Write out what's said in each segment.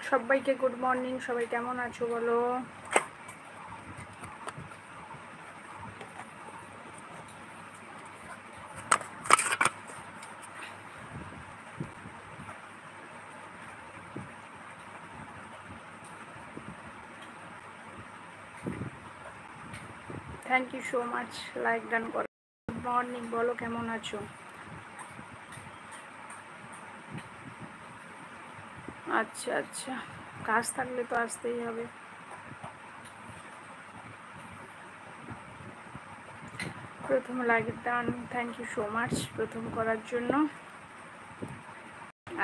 সবাইকে good morning. সবাই কেমন আছো বলো? Thank you so much like done করো। গুড মর্নিং, বলো কেমন আছো? আচ্ছা আচ্ছা, কাজ থাকলে তো আসতেই হবে। প্রথম like done, thank you so much প্রথম করার জন্য।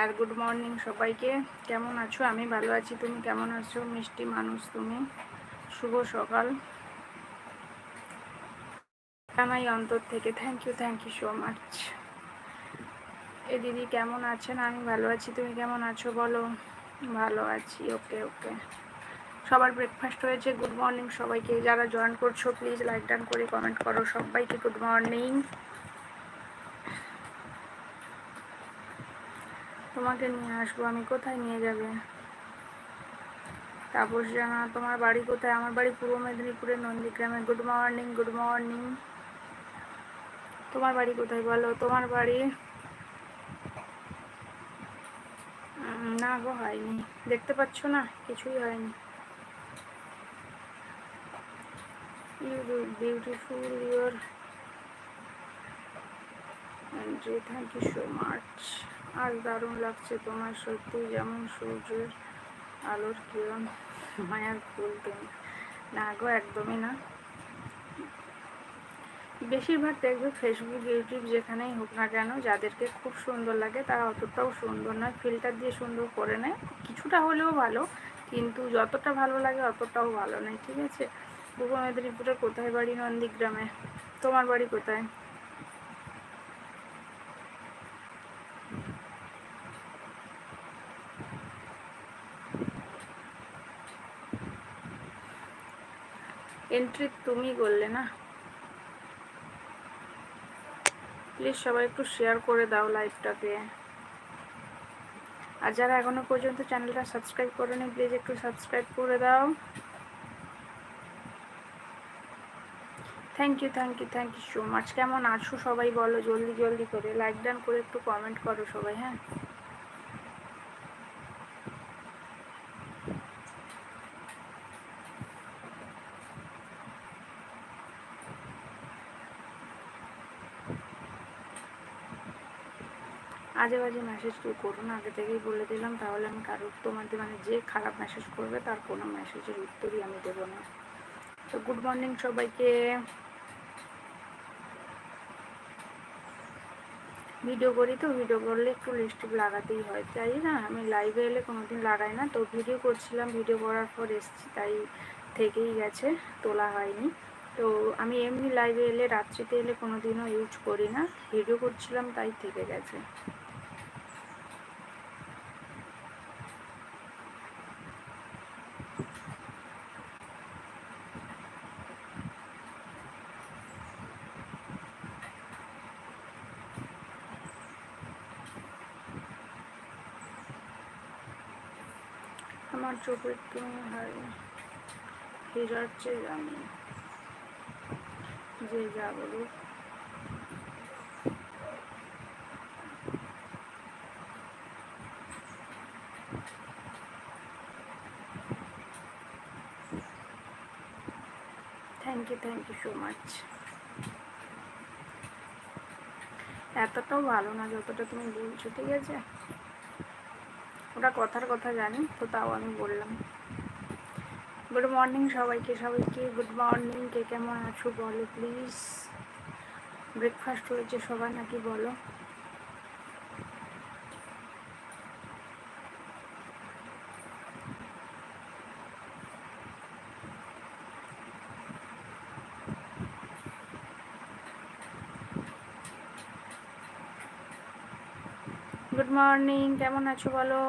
আর গুড মর্নিং সবাইকে। কেমন আছো? আমি ভালো আছি, তুমি কেমন আছো? মিষ্টি মানুষ তুমি, শুভ সকাল জানাই অন্তর থেকে। Thank you so much. এ দিদি কেমন আছেন? আমি ভালো আছি, তুমি কেমন আছো বলো? ভালো আছি, ওকে ওকে। সবার ব্রেকফাস্ট হয়েছে? গুড মর্নিং সবাইকে। যারা জয়েন করছো প্লিজ লাইক ডান করে কমেন্ট করো। সবাইকে গুড মর্নিং। তোমাকে নিয়ে আসবো আমি। কোথায় নিয়ে যাবে? তাপস জানা, তোমার বাড়ি কোথায়? আমার বাড়ি পূর্ব মেদিনীপুরের নন্দীগ্রামে। Good morning good morning. তোমার বাড়ি কোথায় বলো? তোমার বাড়ি? না গো, হয়নি। দেখতে পাচ্ছ না, কিছুই হয়নি। You beautiful your entry, thank you so much. আজ দারুণ লাগছে তোমার, সত্যি যেমন সূর্যের আলোর কিরণ, মায়ার ফুল তুমি। না গো, একদমই না। বেশিরভাগ দেখবে ফেসবুক ইউটিউব যেখানেই হোক না কেন, যাদেরকে খুব সুন্দর লাগে তারা অতটাও সুন্দর নয়, ফিল্টার দিয়ে সুন্দর করে নেয়। কিছুটা হলেও ভালো, কিন্তু যতটা ভালো লাগে অতটাও ভালো নয়, ঠিক আছে? পূর্ব মেদিনীপুরের কোথায় বাড়ি? নন্দীগ্রামে। তোমার বাড়ি কোথায়? এন্ট্রি তুমি করলে না? প্লিজ সবাই একটু শেয়ার করে দাও লাইভটাকে। আর যারা এখনো পর্যন্ত চ্যানেলটা সাবস্ক্রাইব করেনি প্লিজ একটু সাবস্ক্রাইব করে দাও। Thank you so much. কেমন আছো সবাই বলো জলদি জলদি করে, লাইক ডান করে একটু কমেন্ট করো সবাই। হ্যাঁ, আজে বাজে মেসেজ কেউ করো না, আগে থেকেই বলে দিলাম। তাহলে আমি কারোর, তোমাদের মানে যে খারাপ মেসেজ করবে তার কোনো মেসেজের উত্তরই আমি দেবো না। তো গুড মর্নিং সবাইকে। ভিডিও করি তো, ভিডিও করলে একটু লিপস্টিক লাগাতেই হয়, তাই না? আমি লাইভে এলে কোনোদিন লাগাই না। তো ভিডিও করছিলাম, ভিডিও করার পর এসেছি, তাই থেকেই গেছে, তোলা হয়নি। তো আমি এমনি লাইভে এলে, রাত্রিতে এলে কোনোদিনও ইউজ করি না, ভিডিও করছিলাম তাই থেকে গেছে। আমার চোখে তুমি হিরার চেয়ে জানি, যে যা বলুক। Thank you so much. এতটাও ভালো না যতটা তুমি বলছো, ঠিক আছে? ওটা কথার কথা জানি, তো তাও আমি বললাম। গুড মর্নিং সবাইকে, সবাইকে গুড মর্নিং। কে কেমন আছো বলো প্লিজ। ব্রেকফাস্ট হয়েছে সবার নাকি বলো? গুড মর্নিং, কেমন আছো বলো?